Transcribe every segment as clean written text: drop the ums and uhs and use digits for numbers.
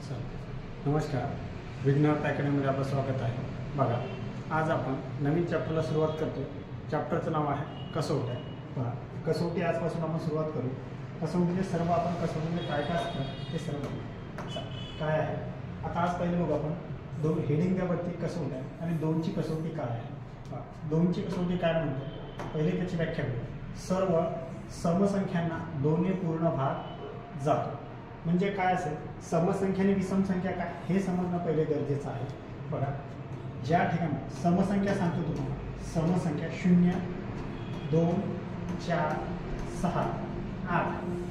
नमस्कार, विघ्नहर्ता अकॅडमीमध्ये आपलं स्वागत आहे. बघा, आज आपण नवीन चॅप्टरला सुरुवात करतो. चॅप्टरचं नाव आहे कसोट्या. बघा, कसोटी आजपासून आपण सुरुवात करू. कसोटीचे सर्व आपण कसोटीमध्ये काय काय असतं ते सर्व काय आहे. आता आज पहिले बघू आपण दोन हेडिंग द्यावरती कसोट्या आणि दोनची कसोटी काय आहे. दोनची कसोटी काय म्हणतो, पहिले त्याची व्याख्या करू. सर्व समसंख्यांना दोन्ही पूर्ण भाग जातो. म्हणजे काय असेल, समसंख्या आणि विषम संख्या काय हे समजणं पहिले गरजेचं आहे. बघा, ज्या ठिकाणी समसंख्या सांगतो तुम्हाला, समसंख्या 0, 2, 4, 6, 8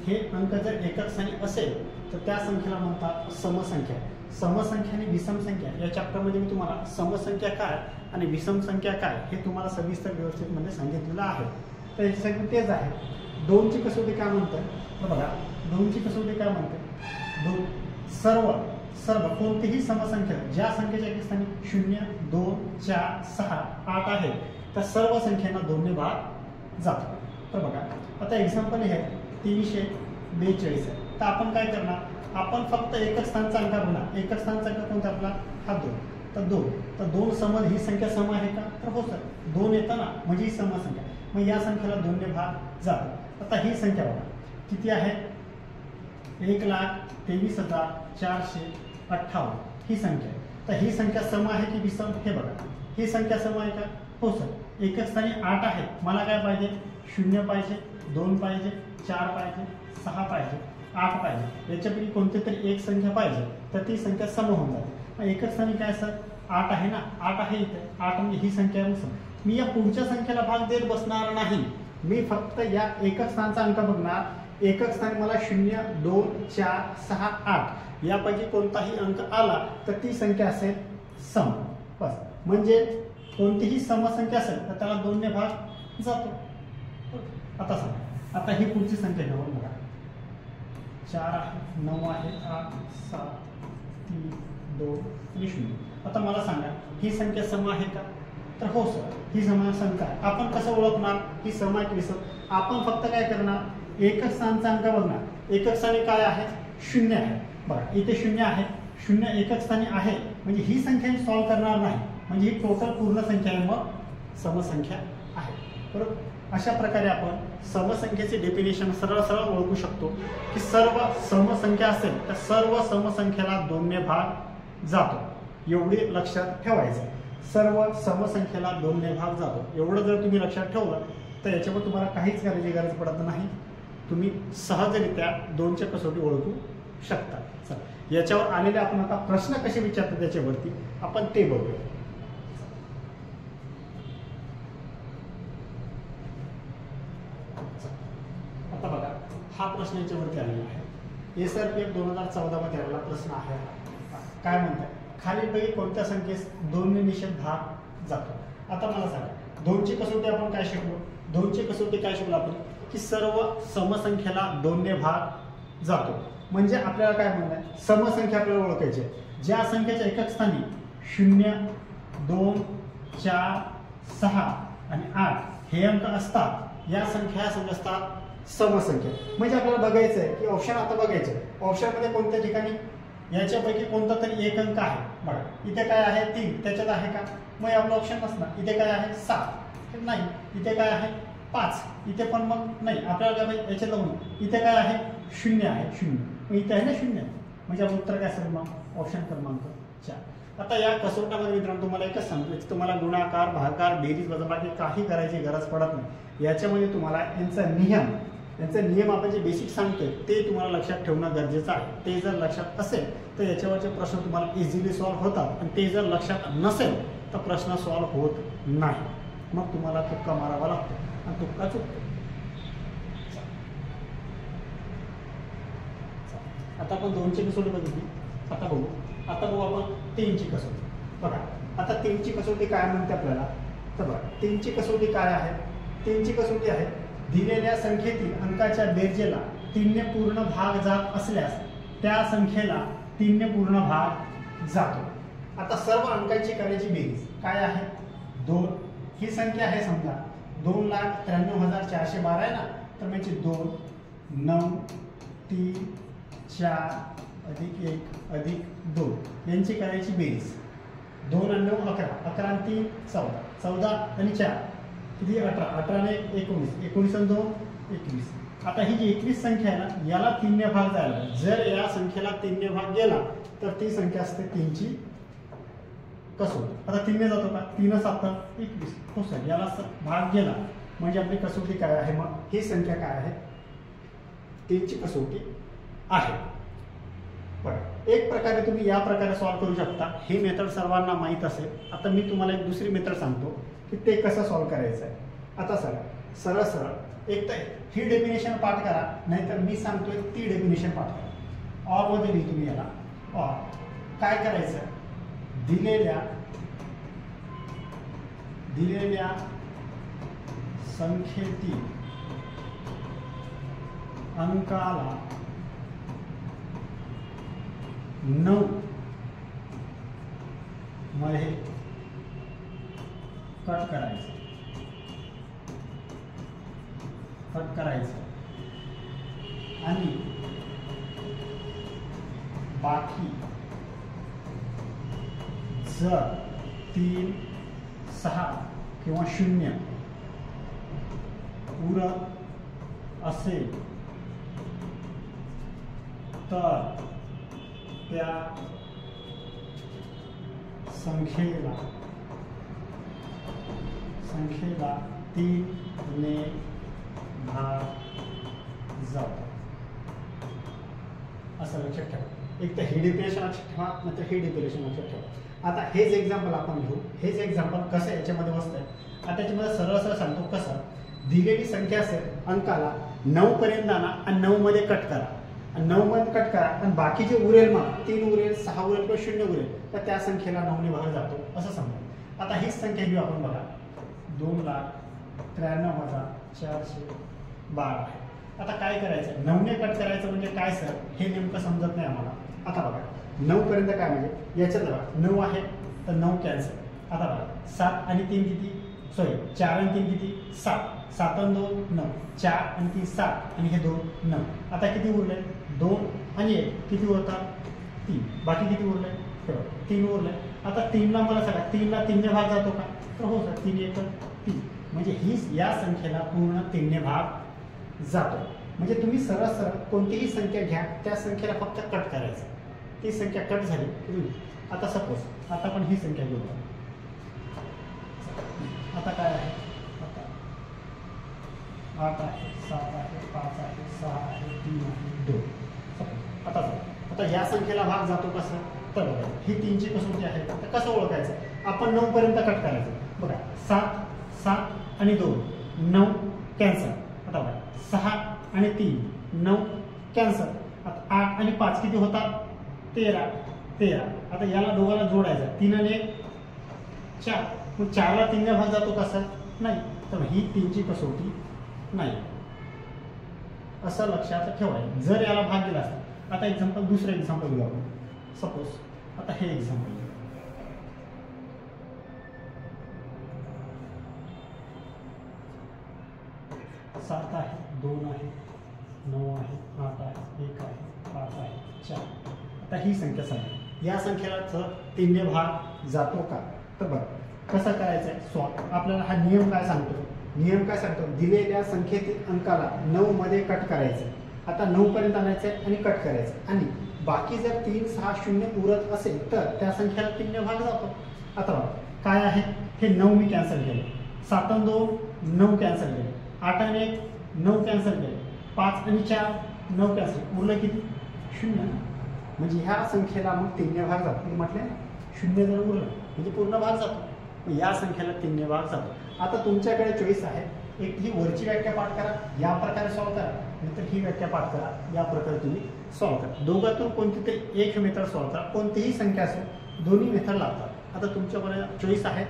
हे अंक जर एकक स्थानी असेल तर त्या संख्येला म्हणतात समसंख्या. समसंख्या आणि विषम संख्या या चॅप्टरमध्ये मी तुम्हाला समसंख्या काय आणि विषम संख्या काय हे तुम्हाला सविस्तर व्यवस्थित मध्ये सांगितलेलं आहे. तर याच्यासाठी तेच आहे. दोनची कसोटी काय म्हणतात, तर बघा दोनची कसोटी काय म्हणते, सर्व कोणतीही समसंख्या ज्या संख्येच्या एक स्थानी 0, 2, 4, 6, 8 आहे त्या सर्व संख्यांना दोन्ही भाग जातो. तर बघा, आता एक्झाम्पल हे 342 आहे. तर आपण काय करणार, आपण फक्त एकच स्थानचा अंक बघणार. एकच स्थानचा अंक कोणता आपला हा 2. तर 2 सम ही संख्या सम आहे का, तर हो सर 2 येतं ना, म्हणजे ही समसंख्या. मग या संख्येला दोन्ही भाग जातात. आता ही संख्या बघा किती आहे, 1,23,458 ही संख्या आहे. तर ही संख्या सम आहे की विषम हे बघा. ही संख्या सम आहे का, हो सर. एकच स्थानी 8 आहे. मला काय पाहिजे, 0 पाहिजे, 2 पाहिजे, 4 पाहिजे, 6 पाहिजे, 8 पाहिजे. याच्यापैकी कोणती तरी एक संख्या पाहिजे तर ती संख्या सम होऊन जाते. एकच स्थानी काय सर 8 आहे ना, 8 आहे इथे. 8 म्हणजे ही संख्या आहे. मी या पुढच्या संख्येला भाग देत बसणार नाही. मी फक्त या एकक स्थानचा अंक बघणार. एकक स्थानी मला 0, 2, 4, 6, 8 यापैकी कोणताही अंक आला तर ती संख्या असेल सम. बस, म्हणजे कोणतीही समसंख्या असेल तर त्याला दोन्ही भाग जातो. आता सांगा, आता ही पुढची संख्या घेऊन बघा. 4 आहे, 9 आहे, 8, 7, 3, 2 आणि 0. आता मला सांगा, ही संख्या सम आहे का, तर हो सर ही सम संख्या आहे. आपण कसं ओळखणार ही सम आहे की विषम, आपण फक्त काय करणार, एकच स्थानचा अंक बघणार. एकक स्थानी काय आहे, 0 आहे. बघा इथे 0 आहे, 0 एकक स्थानी आहे म्हणजे ही संख्या सॉल्व्ह करणार नाही, म्हणजे ही टोटल पूर्ण संख्या आहे, मग समसंख्या आहे. बरोबर. अशा प्रकारे आपण समसंख्येचे डेफिनेशन सरळ सरळ ओळखू शकतो की सर्व समसंख्या असेल तर सर्व समसंख्येला दोन्ही भाग जातो. एवढे लक्षात ठेवायचं, सर्व समसंख्येला दोन्ही भाग जातो. एवढं जर तुम्ही लक्षात ठेवलं तर याच्यावर तुम्हाला काहीच करायची गरज पडत नाही. तुम्ही सहजरित्या दोनच्या कसोटी ओळखू शकता. चला, याच्यावर आलेले आपण आता प्रश्न कसे विचारतात त्याच्यावरती आपण ते बघूया. आता बघा, हा प्रश्न याच्यावरती आलेला आहे. SRPF 2014 मध्ये आलेला प्रश्न आहे. काय म्हणतात, खालीलपैकी कोणत्या संख्येस दोन्ही निषेध भाग जातो. आता मला सांगा, दोनची कसोटी आपण काय शिकलो, दोनची कसोटी काय शिकलो आपण, की सर्व समसंख्येला दोन्ही भाग जातो. म्हणजे आपल्याला काय म्हणणं आहे, समसंख्या आपल्याला ओळखायची आहे. ज्या संख्येच्या एकक स्थानी 0, 2, 4, 6 आणि 8 हे अंक असतात या संख्या समजतात समसंख्या. म्हणजे आपल्याला बघायचं आहे की ऑप्शन आता बघायचं आहे, ऑप्शनमध्ये कोणत्या ठिकाणी याच्यापैकी कोणता तरी एक अंक आहे. बघा इथे काय आहे 3, त्याच्यात आहे का, मग आपलं ऑप्शन नसणार. इथे काय आहे 7 नाही, इथे काय आहे 5, इथे पण मग नाही. आपल्याला काय याच्यात बघून इथे काय आहे 0 आहे, 0 मग इथे आहे ना 0, म्हणजे आपलं उत्तर काय असेल मग ऑप्शन क्रमांक 4. आता या कसोट्यामध्ये मित्रांनो तुम्हाला एकच सांगतो, तुम्हाला गुणाकार, भागाकार, बेरीज, वजाबाकी काही करायची गरज पडत नाही. याच्यामध्ये तुम्हाला यांचा नियम आपण जे बेसिक सांगतोय ते तुम्हाला लक्षात ठेवणं गरजेचं आहे. ते जर लक्षात असेल तर याच्यावरचे प्रश्न तुम्हाला इझिली सॉल्व्ह होतात, आणि ते जर लक्षात नसेल तर प्रश्न सॉल्व्ह होत नाही. मग तुम्हाला तुक्का मारावा लागतो आणि तुक्का चुकतो. आता आपण दोनची कसोटी बघितली. आता बघू आपण 3ची कसोटी. बघा आता 3ची कसोटी काय म्हणते आपल्याला, तर बघा 3ची कसोटी काय आहे. 3ची कसोटी आहे, दिलेल्या संख्येतील अंकाच्या बेरजेला 3 ने पूर्ण भाग जात असल्यास त्या संख्येला 3 ने पूर्ण भाग जातो. आता सर्व अंकांची करायची बेरीज काय आहे, 2 ही संख्या आहे. समजा 2,93,412 आहे ना, तर म्हणजे 2, 9, 3, 4, अधिक 1 अधिक 2 यांची करायची बेरीज. 2 आणि 9 11, 11 आणि 3 14, 14 आणि 4 किती 18, 18 ने 19, 19 आणि 2 21. आता ही जी 21 संख्या आहे ना याला 3 ने भाग जायला, जर या संख्येला 3 ने भाग गेला तर ती संख्या असते 3 ची कसोटी. आता 3 ने जातो का, 3 7 21. हो सर, याला भाग गेला म्हणजे आपली कसोटी काय आहे, मग ही संख्या काय आहे, 3 ची कसोटी आहे. पण एक प्रकारे तुम्ही या प्रकारे सॉल्व्ह करू शकता. ही मेथड सर्वांना माहीत असेल. आता मी तुम्हाला एक दुसरी मेथड सांगतो की ते कसं सॉल्व्ह करायचं आहे. आता सरळ सरळ एक तर ही डेफिनेशन पाठ करा, नाहीतर मी सांगतोय ती डेफिनेशन पाठ करा. ऑर मध्ये लिही तुम्ही याला. ऑर काय करायचं, दिलेल्या संख्येतील अंकाला 9 मध्ये कट करायचं आणि बाकी जर 3 6 किंवा 0 उरत असेल तर त्या संख्येला 3 ने भाग जातो. असं लक्षात ठेवा. एक तर हे डेफिनेशन लक्षात ठेवा, नंतर हे डेफिनेशन लक्षात ठेवा. आता हेच एक्झाम्पल आपण घेऊ. हेच एक्झाम्पल कसं याच्यामध्ये बसतंय. आता त्याच्यामध्ये सरळ सांगतो कसं. दिलेली संख्या असेल अंकाला 9 पर्यंत आणा आणि 9 मध्ये कट करा आणि 9 मध्ये कट करा आणि बाकी जे उरेल मग 3 उरेल 6 उरेल किंवा 0 उरेल तर त्या संख्येला 9 ने भाग जातो असं समजा. आता हीच संख्या घेऊ आपण. बघा 2,93,412 आहे. आता काय करायचं, 9 ने कट करायचं म्हणजे काय सर हे नेमकं समजत नाही आम्हाला. आता बघा 9 पर्यंत काय म्हणजे याच्यात बघा 9 आहे तर 9 कॅन्सल. आता बघा 7 आणि 3 किती, सॉरी 4 आणि 3 किती 7, 7 आणि 2 9, 4 आणि 3 7 आणि हे 2 9. आता किती उरले, 2 आणि 1 किती उरतात 3, बाकी किती उरले 3 उरले. आता 3 ला मला सांगा 3 ला 3 ने भाग जातो का, तर हो सर 3 1 3 म्हणजे ही या संख्येला पूर्ण 3 ने भाग जातो. म्हणजे तुम्ही सरळ कोणतीही संख्या घ्या त्या संख्येला फक्त कट करायचं. ती संख्या कट झाली. आता सपोज आता आपण ही संख्या घेऊ. आता काय आहे, आता 8 आहे 7 आहे 5 आहे 6 आहे 3 आहे 2. आता या संख्येला भाग जातो कसं, तर बघा ही 3 ची कसोटी आहे. तर कसं ओळखायचं, आपण 9 पर्यंत कट करायचं. बघा 7 7 आणि 2 9 कॅन्सल. आता बघा 6 आणि 3 9 कॅन्सल. आता 8 आणि 5 किती होतात 13. आता याला दोघांना जोडायचं 3 आणि 1 4. मग 4 ला 3 ने भाग जातो का सर, नाही. तर ही 3 ची कसोटी नाही असं लक्षात ठेवायचं. जर याला भाग दिला असता. आता एक्झाम्पल दुसरं एक्झाम्पल घेऊ आपण. सपोज आता हे एक्झाम्पल घेऊ. 7 आहे 2 आहे 9 आहे 8 आहे 1 आहे 5 आहे 4. आता ही संख्या सांगा, या संख्येला 3 ने भाग जातो का, तर बघा कसं करायचं आहे सॉल्व. आपल्याला हा नियम काय सांगतो, दिलेल्या संख्येतील अंकाला 9 मध्ये कट करायचं. आता 9 पर्यंत आणायचं आहे आणि कट करायचं आणि बाकी जर 3 6 0 उरत असेल तर त्या संख्येला 3 ने भाग जातो. आता बघा काय आहे, हे 9 मी कॅन्सल केलं, 7 आणि 2 9 कॅन्सल केले, 8 आणि 1 9 कॅन्सल केले, 5 आणि 4 9 कॅन्सल, उरलं किती 0. म्हणजे ह्या संख्येला मग 3 ने भाग जातो. मी म्हटलं 0 जर उरलं म्हणजे पूर्ण भाग जातो. या संख्येला 3 ने भाग जातो. आता तुमच्याकडे चॉईस आहे, एक ही वरची व्याख्या पाठ करा या प्रकारे सॉल्व्ह करा, नंतर ही व्याख्या पाठ करा या प्रकारे तुम्ही सॉल्व्ह करा. दोघातून कोणती तरी एक मेथड सॉल्व्ह करा. कोणतीही संख्या असेल दोन्ही मेथड लागतात. आता तुमच्याकडे चॉईस आहे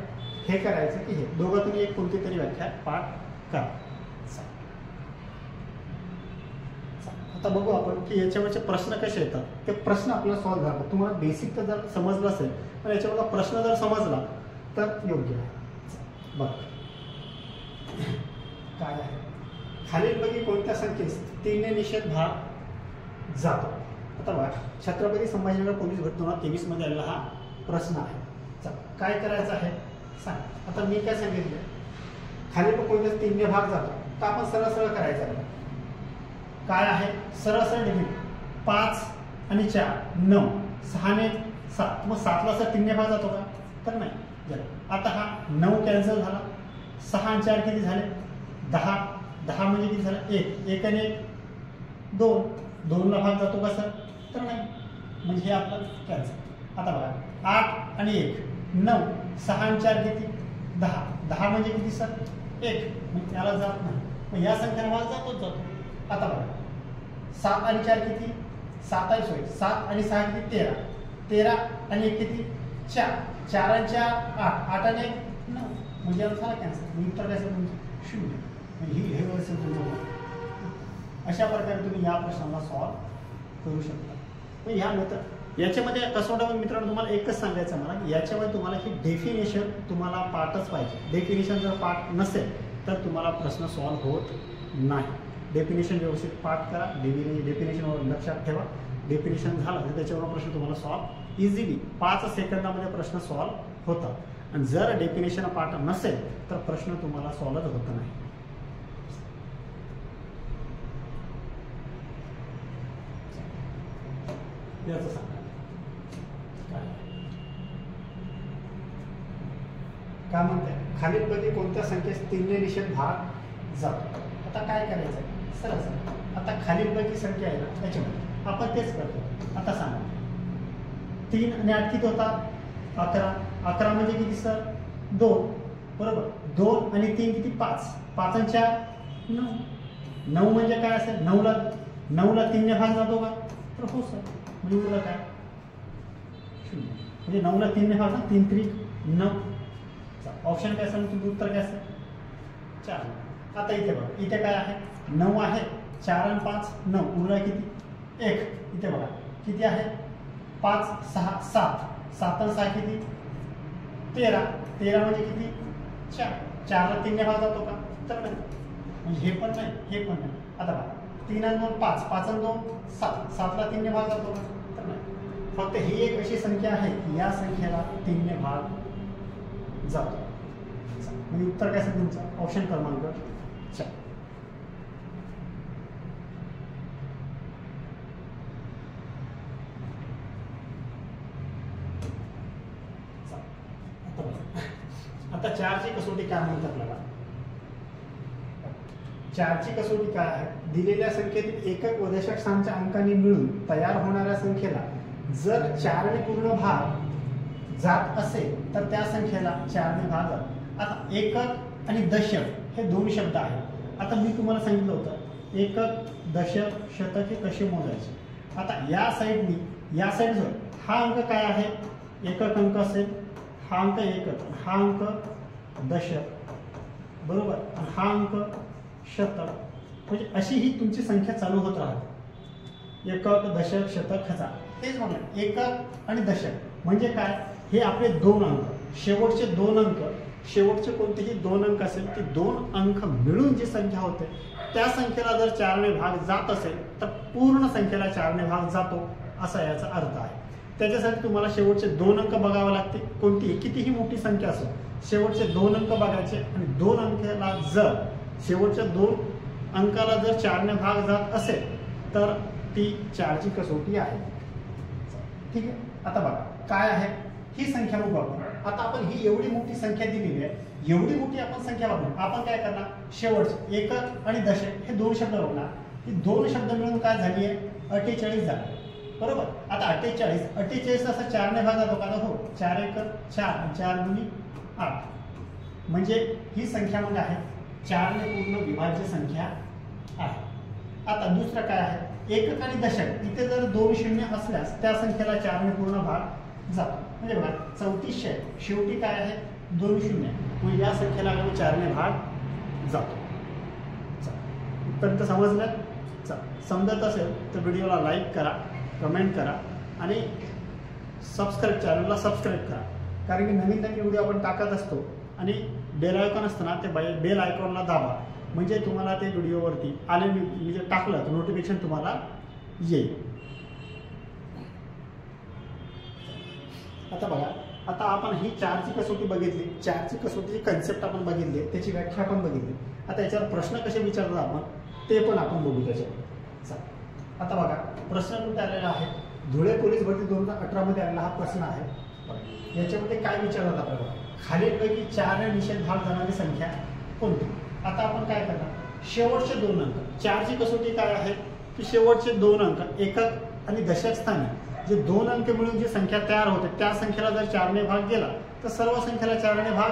हे करायचं की हे, दोघातून एक कोणती तरी व्याख्या पाठ करा. आता बघू आपण की याच्यावरचे प्रश्न कसे येतात. ते प्रश्न आपल्याला सॉल्व्ह झाला. तुम्हाला बेसिक तर जर समजलं असेल पण याच्यावरचा प्रश्न जर समजला तर योग्य आहे. बघ काय आहे, खालीलपैकी कोणत्या संख्येस 3 ने निषेध भाग जातो. आता बघा, छत्रपती संभाजीनगर पोलीस भरती 2023 मध्ये आलेला हा प्रश्न आहे. चला, काय करायचं आहे सांग. आता मी काय सांगितलं, खाली कोणत्या 3 भाग जातो, तर आपण सरळ सरळ करायचं आहे. काय आहे, सरळ सरळ डिव्हिड 5 आणि 4 9, 6 ने 7, मग 7 ला 3 भाग जातो का, तर नाही. आता हा 9 कॅन्सल झाला, 6 आणि 4 किती झाले 10, 10 म्हणजे किती झालं 1, 1 आणि 1 2, 2 ला भाग जातो का सर, तर नाही, म्हणजे हे आपलं कॅन्सल. आता बघा 8 आणि 1 9, 6 आणि 4 किती 10, 10 म्हणजे किती सर 1, मग त्याला जात नाही, मग या संख्येला भाग जातोच जातो. आता बघा 7 आणि 4 किती 7 आणि 6 किती 13, 13 आणि 1 किती 4, 4 आणि 4 8, 8 आणि 1 9, म्हणजे याला झाला कॅन्सल. उत्तर काय असेल तुमचं 0. म्हणजे हे असेल तुमचं. अशा प्रकारे तुम्ही या प्रश्नाला सॉल्व करू शकता. मग ह्या मेथड याच्यामध्ये कसोटामध्ये मित्रांनो तुम्हाला एकच सांगायचं मला, की याच्यामध्ये तुम्हाला ही डेफिनेशन तुम्हाला पाठच पाहिजे. डेफिनेशन जर पाठ नसेल तर तुम्हाला प्रश्न सॉल्व होत नाही. डेफिनेशन व्यवस्थित पाठ करा, डेफिनेशनवर लक्षात ठेवा. डेफिनेशन झालं तर त्याच्यावर प्रश्न तुम्हाला सॉल्व इझिली 5 सेकंदामध्ये प्रश्न सॉल्व होतात. आणि जर डेफिनेशन पाठ नसेल तर प्रश्न तुम्हाला सॉल्वच होत नाही. याचं सांगा काय म्हणते, खालीलपैकी कोणत्या संख्येस 3 ने निषेध भाग जातो. आता काय करायचं आहे सरळ सरळ. आता खालीलपैकी संख्या आहे ना, त्याच्यामध्ये आपण तेच करतो. आता सांगा 3 आणि 8 किती होता 11, 11 म्हणजे किती सर 2, बरोबर. 2 आणि 3 किती 5, 5 आणि 4 9, 9 म्हणजे काय असेल 9 ला 3 ने भाग जातो का, तर हो सर. म्हणजे उरलं काय 0, म्हणजे 9 ला 3 ने भाग, 3 3 9. ऑप्शन काय असेल, तुमचं उत्तर काय असेल 4. आता इथे बघा, इथे काय आहे 9 आहे, 4 आणि 5 9, उरला किती 1. इथे बघा किती आहे 5 6 7, 7 आणि 6 किती 13, 13 म्हणजे किती 4, 4 ला 3 ने भाग जातो का, तर नाही, म्हणजे हे पण नाही हे पण नाही. आता बघा 3 आणि 2 5, 5 आणि 2 7, 7 ला 3 ने भाग जातो का, तर नाही. फक्त ही एक अशी संख्या आहे की या संख्येला 3 ने भाग जातो. म्हणजे उत्तर काय असेल तुमचं ऑप्शन क्रमांक 4. आता 4ची कसोटी काय म्हणतात आपल्याला. 4ची कसोटी काय आहे, दिलेल्या संख्येतील एकक व दशक स्थानच्या अंकांनी मिळून तयार होणाऱ्या संख्येला जर 4 ने पूर्ण भाग जात असेल तर त्या संख्येला 4 ने भाग जातो. आता एकक आणि दशक हे 2 शब्द आहेत. आता मी तुम्हाला सांगितलं होतं एकक दशक शतक हे कसे मोजायचे. आता या साईडनी या साईड जो हा अंक काय आहे एकक अंक असेल, हा अंक एकक, हा अंक दशक, बरोबर, आणि हा अंक शतक. म्हणजे अशी ही तुमची संख्या चालू होत राहते. एकक दशक शतक हजार, तेच म्हणलं एकक आणि दशक म्हणजे काय, हे आपले 2 अंक, शेवटचे 2 अंक, शेवटचे कोणतेही 2 अंक असेल ते 2 अंक मिळून जी संख्या होते त्या संख्येला जर 4 ने भाग जात असेल तर पूर्ण संख्येला 4 ने भाग जातो असा याचा अर्थ आहे. त्याच्यासाठी तुम्हाला शेवटचे 2 अंक बघावे लागते. कोणतीही कितीही मोठी संख्या असो शेवटचे 2 अंक बघायचे आणि 2 अंकाला जर शेवटच्या 2 अंकाला जर 4 ने भाग जात असेल तर ती 4ची कसोटी आहे. ठीक आहे. आता बघा काय आहे ही संख्या बघू आपण. आता आपण ही एवढी मोठी संख्या दिलेली आहे, एवढी मोठी आपण संख्या बघणार. आपण काय करणार शेवटचे एकक आणि दशक हे 2 शब्द बघणार. ही 2 शब्द मिळून काय झाली आहे 48 झाली, बरोबर. आता 48 असं 4 ने भाग जातो का, हो 4 एकक 4, 4 दुनी 8, म्हणजे ही संख्या म्हणजे आहे 4 ने पूर्ण विभाज्य संख्या आहे. आता दुसरं काय आहे एकक आणि दशक, इथे जर 2 शून्य असल्यास त्या संख्येला 4 ने पूर्ण भाग जातो. म्हणजे बघा 3400 शेवटी काय आहे 2 शून्य, म्हणजे या संख्येला 4 ने भाग जातो. इथपर्यंत समजलं. समजत असेल तर व्हिडिओला लाईक करा, कमेंट करा आणि चॅनलला सबस्क्राईब करा. कारण की नवीन व्हिडिओ आपण टाकत असतो आणि बेल आयकॉन असतं ना, ते बेल आयकॉनला दाबा, म्हणजे तुम्हाला ते व्हिडिओवरती आले मी जे टाकलं तर नोटिफिकेशन तुम्हाला येईल. आता बघा, आता आपण ही चारची कसोटी बघितली, चारची कसोटीची कन्सेप्ट आपण बघितली, त्याची व्याख्या आपण बघितली. आता याच्यावर प्रश्न कसे विचारतात आपण ते पण आपण बघू त्याच्यावर. चला आता बघा, प्रश्न कुठे आलेला आहे, धुळे पोलीस भरती 2018 मध्ये आलेला हा प्रश्न आहे. याच्यामध्ये काय विचारतात आपल्याला, खालीलपैकी 4 निषेध भाग जाणारी संख्या कोणती. आता आपण काय करणार, शेवटचे 2 अंक, 4ची कसोटी काय आहे की शेवटचे 2 अंक एकक आणि दशक स्थानी जे 2 अंक मिळून जी संख्या तयार होते त्या संख्येला जर 4ने भाग गेला तर सर्व संख्येला 4ने भाग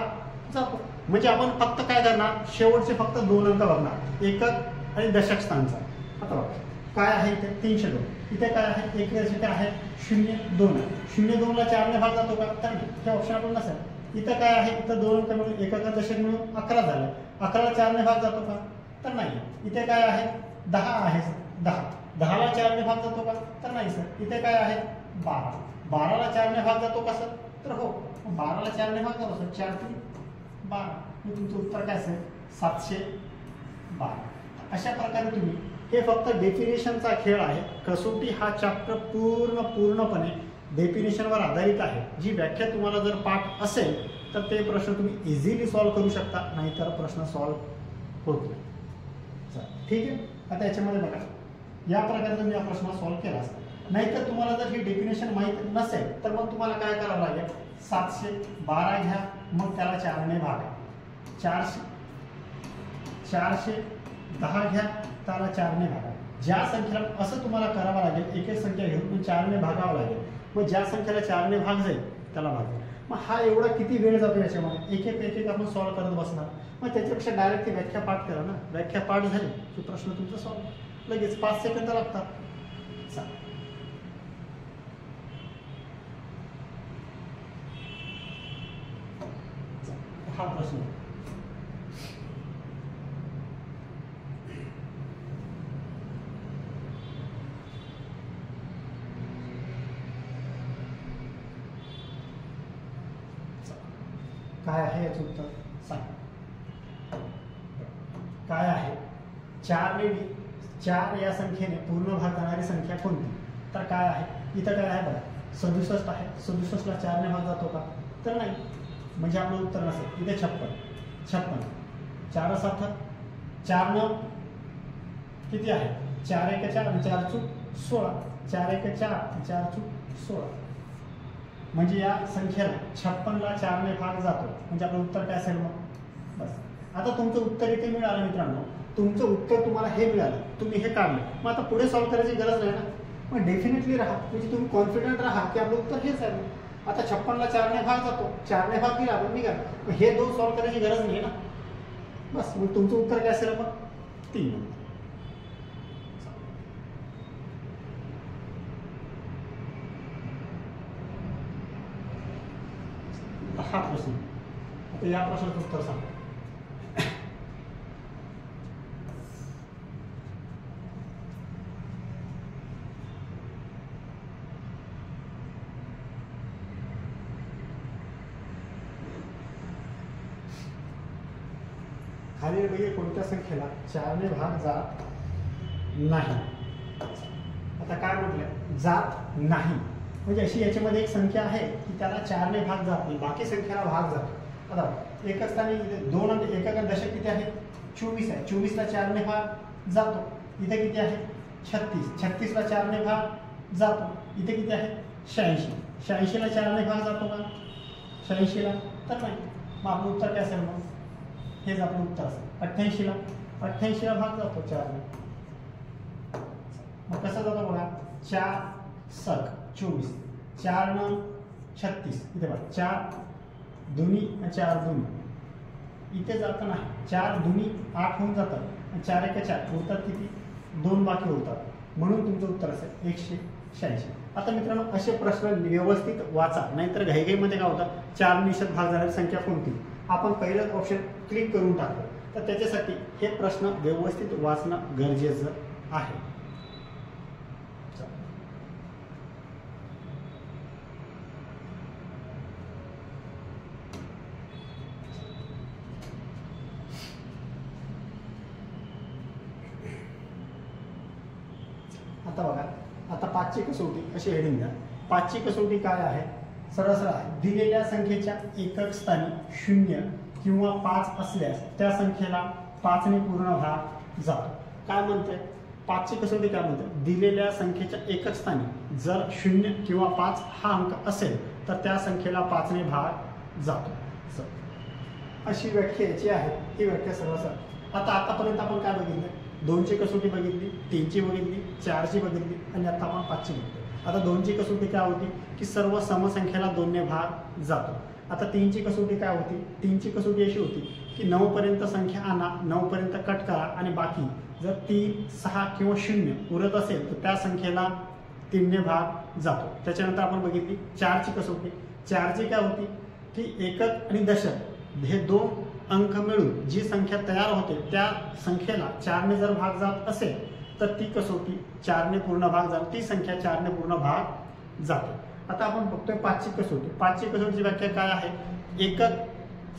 जातो. म्हणजे आपण फक्त काय करणार, शेवटचे फक्त 2 अंक बघणार, एकक आणि दशक स्थानचा. आता बघा काय आहे इथे 302, इथे काय आहे एक दशक आहे 02, 02 ला 4ने भाग जातो का, तर हे ऑप्शन आपण नसेल. इथं काय आहे, इथं 2 अंक मिळून एकक दशक मिळून 11 झालं, 11 ला 4ने भाग जातो का, तर नाही. इथे काय आहे 10 आहे, 10 ला 4ने भाग जातो का, तर नाही सर. इथे काय आहे 12, 12 ला 4ने भाग जातो का सर, तर हो, 12 ला 4ने भाग जातो सर, 4 3 12. तुमचं उत्तर काय असेल 712. अशा प्रकारे तुम्ही, हे फक्त डेफिनेशनचा खेळ आहे. कसोटी हा चॅप्टर पूर्णपणे डेफिनेशनवर आधारित आहे. जी व्याख्या तुम्हाला जर पाठ असेल तर ते प्रश्न तुम्ही इझिली सॉल्व्ह करू शकता, नाहीतर प्रश्न सॉल्व्ह होत नाही. ठीक आहे. आता याच्यामध्ये बघा, या प्रकारे तुम्ही हा प्रश्न सॉल्व्ह केला असता. नाहीतर तुम्हाला जर ही डेफिनेशन माहीत नसेल तर मग तुम्हाला काय करावं लागेल, 712 घ्या, मग त्याला 4ने भागा, 410 घ्या, त्याला 4ने भागा. ज्या संख्येला असं तुम्हाला करावं लागेल, एक एक संख्या घेऊन 4ने भागावं लागेल. मग ज्या संख्येला 4ने भाग जाईल त्याला भाग. मग हा एवढा किती वेळ जातो याच्यामध्ये, एक एक आपण सॉल्व्ह करत बसणार. मग त्याच्यापेक्षा डायरेक्ट ती व्याख्या पाठ करा ना, व्याख्या पाठ झाली की प्रश्न तुमचा सॉल्व्ह, लगेच 5 सेकंद लागतात. हा प्रश्न काय आहे, याचं उत्तर सांग. काय आहे, 4 या संख्येने पूर्ण भाग जाणारी संख्या कोणती, तर काय आहे, इथं काय आहे बघा 67 आहे, 67 ला 4ने भाग जातो का, तर नाही. म्हणजे आपलं उत्तर नसेल. इथे 56, 4 7 4 9 किती आहे, 4 1 4 आणि 4 चूक 16, 4 1 4 आणि 4 चूक 16. म्हणजे या संख्येला 56 ला 4ने भाग जातो. म्हणजे आपलं उत्तर काय असेल मग, बस. आता तुमचं उत्तर इथे मिळालं मित्रांनो, तुमचं उत्तर तुम्हाला हे मिळालं, तुम्ही हे काढलं. मग आता पुढे सॉल्व्ह करायची गरज नाही ना. मग डेफिनेटली राहा, म्हणजे तुम्ही कॉन्फिडंट राहा की आपलं उत्तर हेच आहे. आता 56 ला 4ने भाग जातो, 4ने भाग दिला आपण निघा, मग हे 2 सॉल्व्ह करायची गरज नाही ना. बस, मग तुमचं उत्तर काय असेल मग 3. हा प्रश्न, आता या प्रश्नाचं उत्तर सांगा. खालीलपैकी कोणत्या संख्येला 4ने भाग जात नाही. आता काय म्हटलं, जात नाही म्हणजे अशी याच्यामध्ये एक संख्या आहे की त्याला 4ने भाग जात नाही, बाकी संख्येला भाग जातो. आता एकच स्थानी 2 अंक एकक दशक किती आहे 24 आहे, 24 ला 4ने भाग जातो. इथे किती आहे 36, 36 ला 4ने भाग जातो. इथे किती आहे 86, 86 ला 4ने भाग जातो का, 86 ला तर नाही. मग आपलं उत्तर काय असेल, मग हेच आपलं उत्तर असेल. 88 ला 88 ला भाग जातो 4ने. मग कसं जातो बघा, 4 सक 24, 4 9 36, इथे बघा 4 दुनी 4 दुनी, इथे जातं नाही, 4 दुनी 8 होऊन जातात, 4 1 4 उरतात किती 2 बाकी उरतात. म्हणून तुमचं उत्तर असेल 186. आता मित्रांनो असे प्रश्न व्यवस्थित वाचा, नाहीतर घाईघाईमध्ये काय होतं, 4 निषेध भाग जाणारी संख्या कोणती, आपण पहिलंच ऑप्शन क्लिक करून टाकतो. तर त्याच्यासाठी हे प्रश्न व्यवस्थित वाचणं गरजेचं आहे. आता बघा, आता 5ची कसोटी अशी हेडिंग द्या. 5ची कसोटी काय आहे, सरळ सरळ आहे. दिलेल्या संख्येच्या एकक स्थानी 0 किंवा 5 असल्यास त्या संख्येला 5 ने पूर्ण भाग जातो. काय म्हणते 5 ची कसोटी काय म्हणते, दिलेल्या संख्येच्या एकक स्थानी जर 0 किंवा 5 हा अंक असेल तर त्या संख्येला 5 ने भाग जातो. अशी व्याख्या याची आहे. ही व्याख्या सरळ सरळ. आता आतापर्यंत आपण काय बघितलं, 2 ची कसोटी बघितली, 3 ची बघितली, 4 ची बघितली आणि आता आपण 5 ची बघतो. आता 2 ची कसोटी काय होती की सर्व समसंख्येला 2 ने भाग जातो. आता 3 ची कसोटी काय होती, 3 ची कसोटी अशी होती की 9 पर्यंत संख्या आणा, 9 पर्यंत कट करा आणि बाकी जर 3, 6 किंवा 0 उरत असेल तर त्या संख्येला 3 ने भाग जातो. त्याच्यानंतर आपण बघितली 4 ची कसोटी. 4 ची काय होती की एकक आणि दशक हे 2 अंक मिळून जी संख्या तयार होते त्या संख्येला 4 ने जर भाग जात असेल तर ती कसोटी 4 ने पूर्ण भाग जाते, ती संख्या 4 ने पूर्ण भाग जाते. आता आपण बघतोय 5 ची कसोटी. 5 ची कसोटीची व्याख्या काय आहे, एकक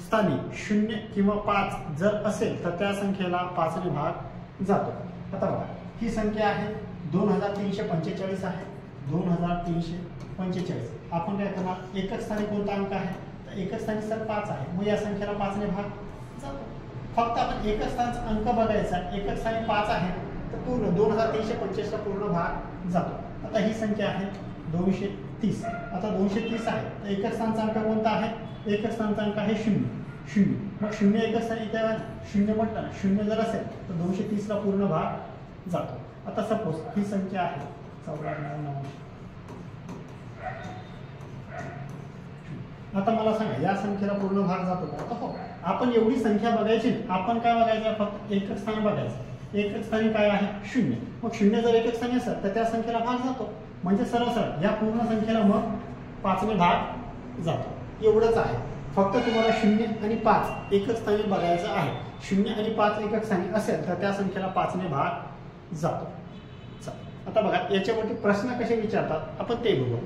स्थानी 0 किंवा 5 जर असेल तर त्या संख्येला 5 ने भाग जातो. आता बघा ही संख्या आहे 2345 आहे, 2345. आपण काय करणार, एकक स्थानी कोणता अंक आहे, तर एकक स्थानी सर 5 आहे, मग या संख्येला 5 ने भाग जातो. फक्त आपण एकक स्थानचा अंक बघायचा, एकक स्थानी 5 आहे तर पूर्ण 2345 ला पूर्ण भाग जातो. आता ही संख्या आहे 230. आता 230 आहे तर एकक स्थानचा अंक कोणता आहे, एकक स्थानचा अंक आहे 0. मग 0 एकक स्थानी त्या 0 म्हटलं ना, 0 जर असेल तर 230 ला पूर्ण भाग जातो. आता सपोज ही संख्या आहे 94. आता मला सांगा या संख्येला पूर्ण भाग जातो का, तर हो. आपण एवढी संख्या बघायची, आपण काय बघायचं, फक्त एकक स्थान बघायचं. एकक स्थानी काय आहे 0. मग 0 जर एकक स्थानी असेल तर त्या संख्येला भाग जातो, म्हणजे सरळ सरळ या पूर्ण संख्येला मग 5 ने भाग जातो. एवढंच आहे. फक्त तुम्हाला 0 आणि 5 एकक स्थानी बघायचं आहे. 0 आणि 5 एकक स्थानी असेल तर त्या संख्येला 5 ने भाग जातो. आता बघा याच्यावरती प्रश्न कसे विचारतात आपण ते बघू.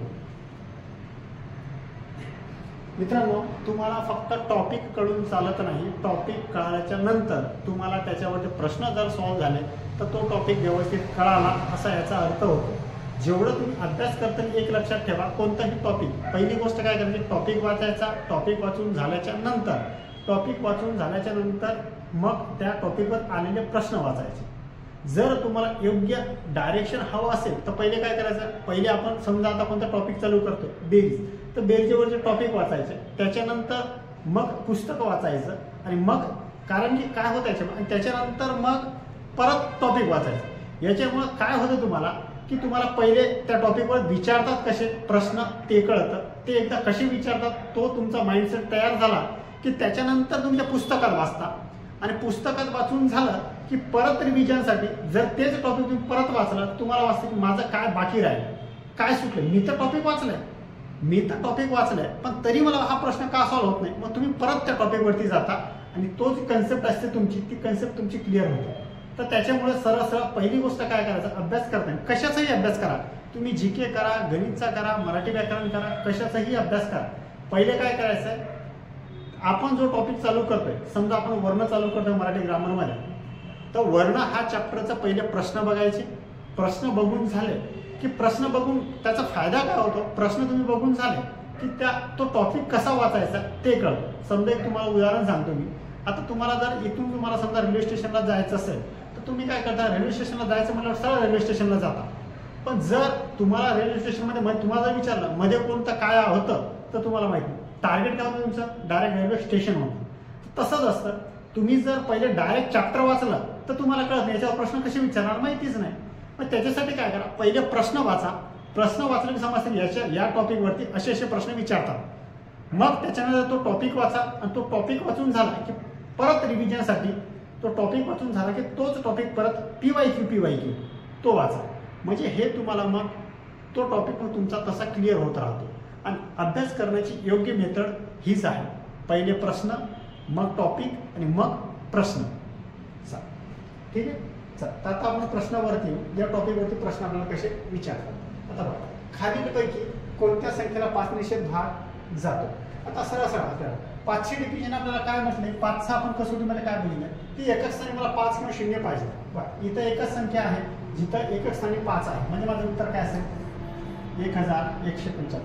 मित्रांनो तुम्हाला फक्त टॉपिक कळून चालत नाही, टॉपिक कळाल्याच्या नंतर तुम्हाला त्याच्यावरती प्रश्न जर सॉल्व्ह झाले तर तो टॉपिक व्यवस्थित कळाला असा याचा अर्थ होतो. जेवढं तुम्ही अभ्यास करताना एक लक्षात ठेवा, कोणताही टॉपिक पहिली गोष्ट काय करायची, टॉपिक वाचायचा. टॉपिक वाचून झाल्याच्या नंतर मग त्या टॉपिकवर आलेले प्रश्न वाचायचे. जर तुम्हाला योग्य डायरेक्शन हवं असेल तर पहिले काय करायचं, पहिले आपण समजा आता कोणता टॉपिक चालू करतो बेरीज, तर बेरजेवरचे टॉपिक वाचायचे, त्याच्यानंतर मग पुस्तक वाचायचं आणि मग कारण की काय होतं याच्यामुळे, आणि त्याच्यानंतर मग परत टॉपिक वाचायचं. याच्यामुळे काय होतं तुम्हाला की तुम्हाला पहिले त्या टॉपिकवर विचारतात कसे प्रश्न ते कळतं, ते एकदा कसे विचारतात तो तुमचा माइंडसेट तयार झाला की त्याच्यानंतर तुम्ही त्या पुस्तकात वाचता आणि पुस्तकात वाचून झालं की परत रिव्हिजनसाठी जर तेच टॉपिक तुम्ही परत वाचलं तुम्हाला वाटतं की माझं काय बाकी राहिलं, काय सुटलं, मी तर टॉपिक वाचलंय पण तरी मला हा प्रश्न का सॉल्व्ह होत नाही. मग तुम्ही परत त्या टॉपिकवरती जाता आणि तो जी कन्सेप्ट असते तुमची ती कन्सेप्ट तुमची क्लिअर होते. तर त्याच्यामुळे सरळ पहिली गोष्ट काय करायचं, अभ्यास करताना कशाचाही अभ्यास करा, तुम्ही जीके करा, गणितचा करा, मराठी व्याकरण करा, कशाचाही अभ्यास करा. पहिले काय करायचंय, आपण जो टॉपिक चालू करतोय, समजा आपण वर्ण चालू करतोय मराठी ग्रामरमध्ये, तर वर्ण हा चॅप्टरचा पहिले प्रश्न बघायचे. प्रश्न बघून झाले की प्रश्न बघून त्याचा फायदा काय होतो, प्रश्न तुम्ही बघून झाले की तो टॉपिक कसा वाचायचा ते कळतं. समजा एक तुम्हाला उदाहरण सांगतो मी. आता तुम्हाला जर इथून तुम्हाला समजा रेल्वे स्टेशनला जायचं असेल तर तुम्ही काय करता, रेल्वे स्टेशनला जायचं म्हटल्यावर सरळ रेल्वे स्टेशनला जाता. पण जर तुम्हाला रेल्वे स्टेशनमध्ये तुम्हाला जर विचारलं मध्ये कोणतं काय होतं तर तुम्हाला माहिती नाही, टार्गेट काय होतं तुमचं, डायरेक्ट रेल्वे स्टेशन होतं. तसंच असतं, तुम्ही जर पहिले डायरेक्ट चॅप्टर वाचलं तर तुम्हाला कळत नाही याच्यावर प्रश्न कसे विचारणार माहितीच नाही. मग त्याच्यासाठी काय करा, पहिले प्रश्न वाचा. प्रश्न वाचले की समजते या टॉपिकवरती असे प्रश्न विचारतात. मग त्याच्यानंतर तो टॉपिक वाचा आणि तो टॉपिक वाचून झाला की परत रिव्हिजनसाठी तो टॉपिक वाचून झाला की तोच टॉपिक परत PYQ तो वाचा. म्हणजे हे तुम्हाला मग तो टॉपिक पण तुमचा तसा क्लिअर होत राहतो. आणि अभ्यास करण्याची योग्य मेथड हीच आहे, पहिले प्रश्न मग टॉपिक आणि मग प्रश्न. ठीक आहे. तर आता आपण प्रश्नावरती येऊ. या टॉपिकवरती प्रश्न आपल्याला कसे विचारतात. आता बघा, खालीलपैकी कोणत्या संख्येला 5 निषेध भाग जातो. आता सरळ आपल्याला 5चे डिव्हिजन आपल्याला काय म्हटलंय, 5चा आपण कसोटीमध्ये काय बघितलं की एकक स्थानी मला 5 किंवा 0 पाहिजे. बरं, इथं एकच संख्या आहे जिथं एकक स्थानी 5 आहे, म्हणजे माझं उत्तर काय असेल 1175.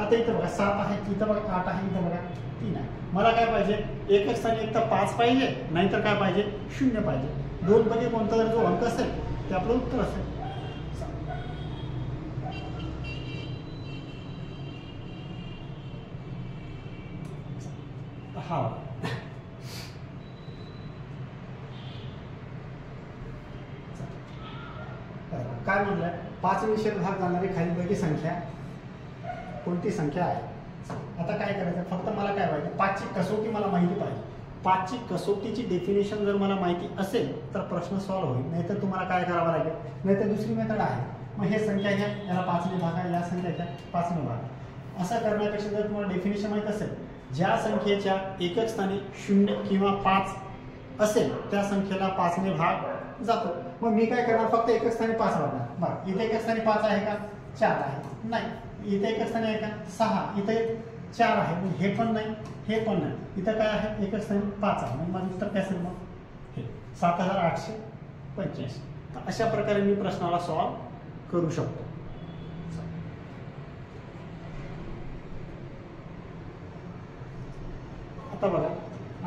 आता इथं बघा 7 आहे, इथं बघा 8 आहे, इथं बघा 3 आहे. मला काय पाहिजे, एकक स्थानी एक तर 5 पाहिजे, नाहीतर काय पाहिजे 0 पाहिजे. दोन पैकी कोणता जर जो अंक असेल ते आपलं उत्तर असेल. हा काय म्हटलंय, 5 निषेध भाग जाणारी खालीलपैकी संख्या कोणती संख्या आहे. आता काय करायचं, फक्त मला काय पाहिजे, 5ची कसोटी मला माहिती पाहिजे. 5ची कसोटीची डेफिनेशन जर मला माहिती असेल तर प्रश्न सॉल्व्ह होईल, नाहीतर तुम्हाला काय करावं लागेल, नाहीतर दुसरी मेथड आहे. मग हे संख्या घ्या, याला 5ने भागा, या संख्या घ्या 5ने भागा. असं करण्यापेक्षा जर तुम्हाला डेफिनेशन माहित असेल, ज्या संख्येच्या एकक स्थानी 0 किंवा 5 असेल त्या संख्येला 5ने भाग जातो. मग मी काय करणार, फक्त एकक स्थानी 5 वाढणार. बरं, इथे एकक स्थानी 5 आहे का, 4 आहे, नाही. इथे एकक स्थानी आहे का, 6, इथे 4 आहे, हे पण नाही, हे पण नाही. इथं काय आहे, एकक स्थानी 5 आहे, मग माझं उत्तर काय असेल, मग हे 7885. तर अशा प्रकारे मी प्रश्नाला सॉल्व्ह करू शकतो. आता बघा,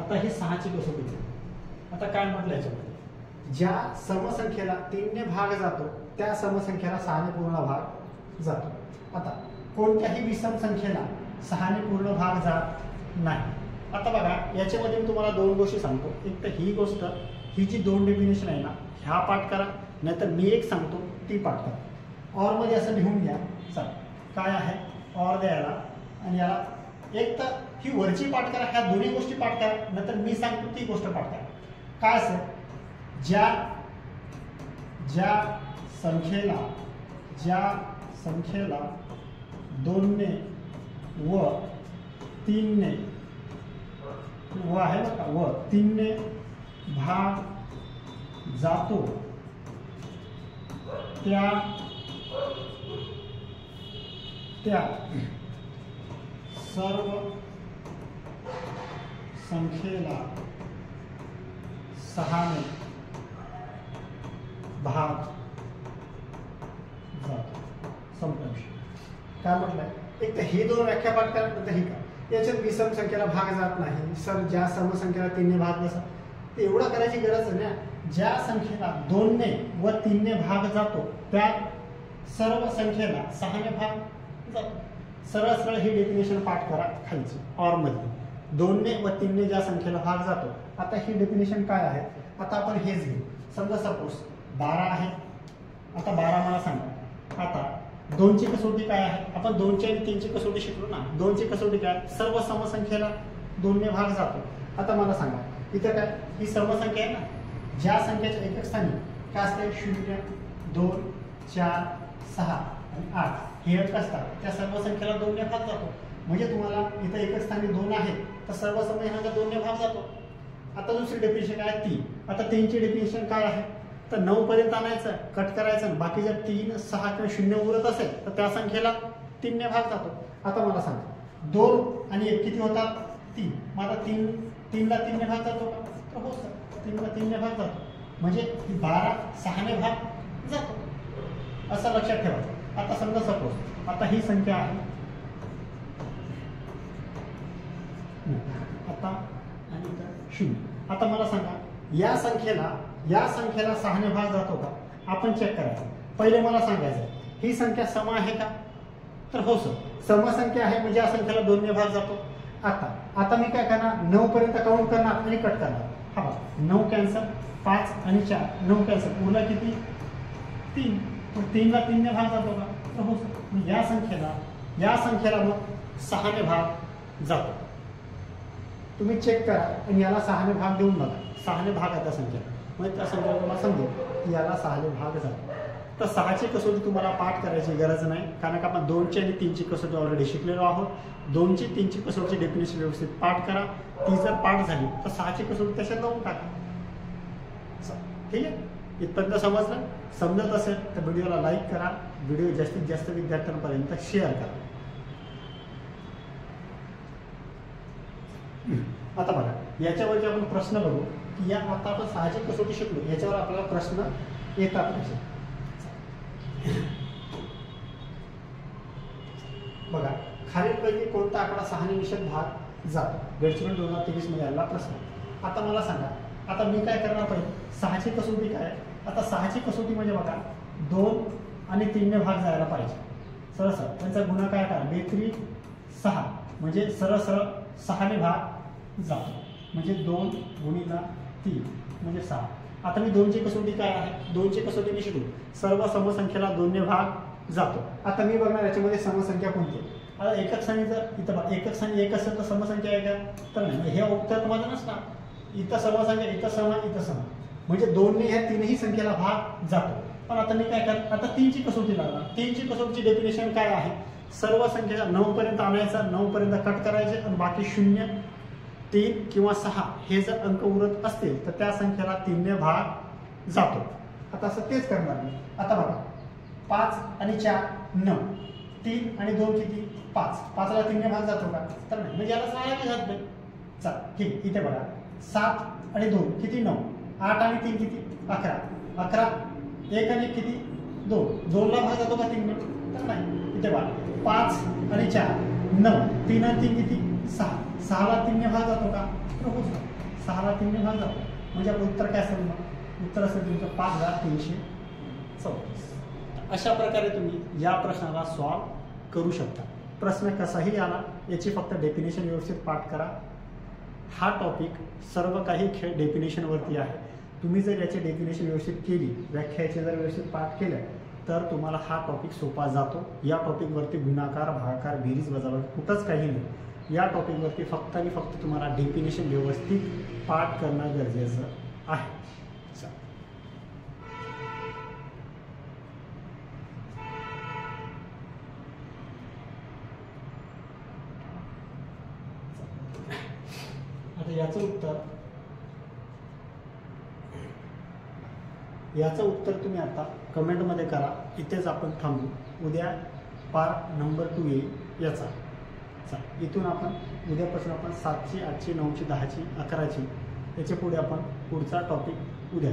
आता ही 6ची कसोटी. आता काय म्हटलं याच्यामध्ये, ज्या समसंख्येला 3ने भाग जातो त्या समसंख्येला 6ने पूर्ण भाग जातो. आता कोणत्याही विषम संख्येला 6ने पूर्ण भाग जात नाही. आता बघा, याच्यामध्ये मी तुम्हाला दोन गोष्टी सांगतो. एक तर ही गोष्ट, ही जी दोन डेफिनेशन आहे ना, ह्या पाठ करा, नाहीतर मी एक सांगतो ती पाठ करा. ऑर मध्ये असं लिहून घ्या. चल, काय आहे ऑर द्यायला, आणि याला एक तर ही वरची पाठ करा, ह्या दोन्ही गोष्टी पाठ करा, नाहीतर मी सांगतो ती गोष्ट पाठ करा. काय असेल, ज्या संख्येला 2ने व 3ने व आहे बघा, व 3ने भाग जातो त्या सर्व संख्येला 6ने भाग जातो. संपला विषय. काय म्हटलंय, एक तर ही दोन व्याख्या पाठ करा, नंतर ही का. याच्यात विषम संख्येला भाग जात नाही सर, ज्या समसंख्येला 3ने भाग नसा, ते एवढं करायची गरज नाही. ज्या संख्येला 2ने व 3ने भाग जातो त्या सर्व संख्येला 6ने भाग जातो. सरळ सरळ ही डेफिनेशन पाठ करा खालची ऑर मध्ये. 2ने व 3ने ज्या संख्येला भाग जातो. आता ही डेफिनेशन काय आहे, आता आपण हेच घेऊ. समजा सपोज 12 आहे. आता 12 मला सांगा, आता 2ची कसोटी काय आहे, आपण 2ची आणि 3ची कसोटी शिकलो ना. 2ची कसोटी काय, सर्व समसंख्येला 2ने भाग जातो. आता मला सांगा, इथं काय, ही समसंख्या आहे ना, ज्या संख्येच्या एकक स्थानी काय असते, 0, 2, 4, 6 आणि 8 हे अंक असतात, त्या सर्व संख्येला 2ने भाग जातो. म्हणजे तुम्हाला इथं एकक स्थानी 2 आहे तर सर्व समसंख्येला 2ने भाग जातो. आता दुसरी डेफिनेशन काय, 3. आता 3ची डेफिनेशन काय आहे, तर 9 पर्यंत आणायचं, कट करायचं, बाकी जर 3, 6 किंवा 0 उरत असेल तर त्या संख्येला 3ने भाग जातो. आता मला सांगा, 2 आणि 1 किती होतात, 3. मग आता 3ला 3ने भाग जातो का, तर हो सर, 3ला 3ने भाग जातो. म्हणजे 12 6ने भाग जातो. असं लक्षात ठेवायचं. आता समजा सपोज आता ही संख्या आहे, आता आणि 0. आता मला सांगा, या संख्येला 6ने भाग जातो का, आपण चेक करायचं. पहिले मला सांगायचं, ही संख्या सम आहे का, तर हो सर, समसंख्या आहे, म्हणजे या संख्येला 2ने भाग जातो. आता मी काय करणार, 9 पर्यंत काउंट करणार आणि कट करणार. हा बघा, 9 कॅन्सल, 5 आणि 4, 9 कॅन्सल, उरला किती, 3. मग 3ला 3ने भाग जातो का, तर हो सर, या संख्येला मग 6ने भाग जातो. तुम्ही चेक करा आणि याला 6ने भाग देऊन बघा, 6ने भाग आहे त्या संख्येला, म्हणजे त्या संख्येला तुम्हाला समजेल की याला 6ने भाग जातो. तर 6ची कसोटी तुम्हाला पाठ करायची गरज नाही, कारण का आपण 2ची आणि 3ची कसोटी ऑलरेडी शिकलेलो आहोत. 2ची 3ची कसोटीची डेफिनेशन व्यवस्थित पाठ करा. ती जर पाठ झाली तर 6ची कसोटी त्याच्यात लावून टाका. ठीक आहे, इथपर्यंत समजलं. समजत असेल तर व्हिडिओला लाईक करा, व्हिडिओ जास्तीत जास्त विद्यार्थ्यांपर्यंत शेअर करा. आता बघा, याच्यावरती आपण प्रश्न बघू की या आता आपण 6ची कसोटी शिकलो, याच्यावर आपल्याला प्रश्न येतात कसे. बघा, खालील खालीलपैकी कोणता आकडा 6 ने निषेध भाग जातो? गडचिरोली 2023 मध्ये आलेला प्रश्न. आता मला सांगा, आता मी काय करणार पहिले, 6 ची कसोटी काय आहे? आता 6 ची कसोटी म्हणजे बघा 2 आणि 3 ने भाग जायला पाहिजे. सरळ सरळ त्यांचा गुणाकार काय? 2 3 6 म्हणजे सरळ सरळ 6 ने भाग जातो, म्हणजे 2 गुणिला 3 म्हणजे 6. आता मी 2 ची कसोटी काय आहे? 2 ची कसोटी मी शिकलो, सर्व समसंख्येला 2 ने भाग जातो. आता मी बघणार याच्यामध्ये समसंख्या कोणती आहे. आता एकक स्थानी जर इथं बघा एकक स्थानी 1 असेल तर समसंख्या आहे का? तर नाही. हे उत्तर तुम्हाला नसणार. इथं समसंख्या, इथं सम, इथं सम, म्हणजे 2 ने ह्या तीनही संख्येला भाग जातो. पण आता मी काय करणार, आता 3 ची कसोटी लागणार. 3 ची कसोटीची डेफिनेशन काय आहे? सर्व संख्या 9 पर्यंत आणायचा, 9 पर्यंत कट करायचे आणि बाकी 0 3 किंवा 6 हे जर अंक उरत असतील तर त्या संख्येला 3 ने भाग जातो. आता असं तेच करणार मी. आता बघा 5 आणि 4 9, 3 आणि 2 किती? 5. 5 ला 3 ने भाग जातो का? तर नाही, म्हणजे याला 6 की जात नाही. चल ठीक, इथे बघा 7 आणि 2 किती? 9. 8 आणि 3 किती? 11. 11 1 आणि 1 किती? 2. 2 ला भाग जातो का 3 ने? तर नाही. इथे बघा 5 आणि 4 9, 3 आणि 3 किती? 6. 6 ला 3 ने भाग जातो का? तर हो, 6 ला 3 ने भाग जातो. म्हणजे आपलं उत्तर काय असेल? मग उत्तर असेल तुमचं 5334. अशा प्रकारे तुम्ही या प्रश्नाला सॉल्व करू शकता. प्रश्न कसाही आला याची फक्त डेफिनेशन व्यवस्थित पाठ करा. हा टॉपिक सर्व काही डेफिनेशनवरती आहे. तुम्ही जर याची डेफिनेशन व्यवस्थित केली, व्याख्याचे जर व्यवस्थित पाठ केलं तर तुम्हाला हा टॉपिक सोपा जातो. या टॉपिकवरती गुणाकार, भागाकार, बेरीज, वजाबाकी कुठंच काही नाही. या टॉपिकवरती फक्त आणि फक्त तुम्हाला डेफिनेशन व्यवस्थित पाठ करणं गरजेचं आहे. आता याचं उत्तर तुम्ही आता कमेंटमध्ये करा. इथेच आपण थांबू. उद्या पार्ट नंबर 2 येईल याचा. इथून आपण उद्यापासून आपण 7ची, 8ची, 9ची, 10ची, 11ची याच्या पुढे आपण पुढचा टॉपिक उद्या